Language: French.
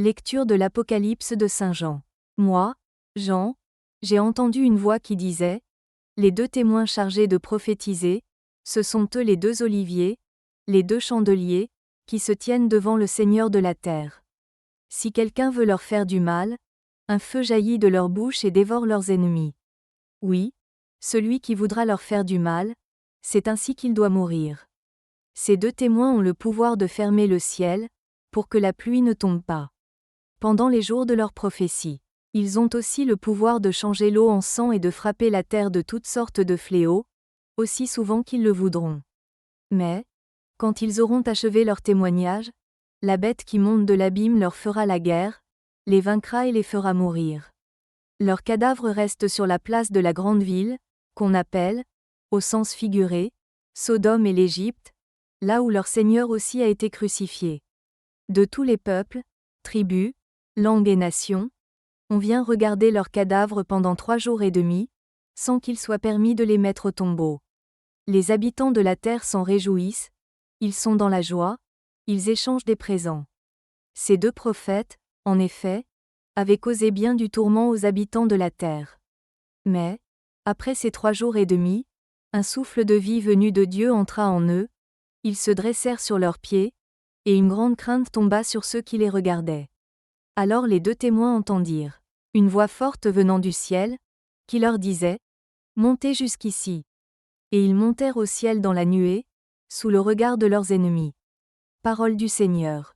Lecture de l'Apocalypse de Saint Jean. Moi, Jean, j'ai entendu une voix qui disait, les deux témoins chargés de prophétiser, ce sont eux les deux oliviers, les deux chandeliers, qui se tiennent devant le Seigneur de la terre. Si quelqu'un veut leur faire du mal, un feu jaillit de leur bouche et dévore leurs ennemis. Oui, celui qui voudra leur faire du mal, c'est ainsi qu'il doit mourir. Ces deux témoins ont le pouvoir de fermer le ciel, pour que la pluie ne tombe pas. Pendant les jours de leur prophétie, ils ont aussi le pouvoir de changer l'eau en sang et de frapper la terre de toutes sortes de fléaux, aussi souvent qu'ils le voudront. Mais, quand ils auront achevé leur témoignage, la bête qui monte de l'abîme leur fera la guerre, les vaincra et les fera mourir. Leurs cadavres restent sur la place de la grande ville, qu'on appelle, au sens figuré, Sodome et l'Égypte, là où leur Seigneur aussi a été crucifié. De tous les peuples, tribus, langues et nations, on vient regarder leurs cadavres pendant 3 jours et demi, sans qu'il soit permis de les mettre au tombeau. Les habitants de la terre s'en réjouissent, ils sont dans la joie, ils échangent des présents. Ces deux prophètes, en effet, avaient causé bien du tourment aux habitants de la terre. Mais, après ces 3 jours et demi, un souffle de vie venu de Dieu entra en eux, ils se dressèrent sur leurs pieds, et une grande crainte tomba sur ceux qui les regardaient. Alors les deux témoins entendirent une voix forte venant du ciel, qui leur disait, « Montez jusqu'ici. » Et ils montèrent au ciel dans la nuée, sous le regard de leurs ennemis. Parole du Seigneur.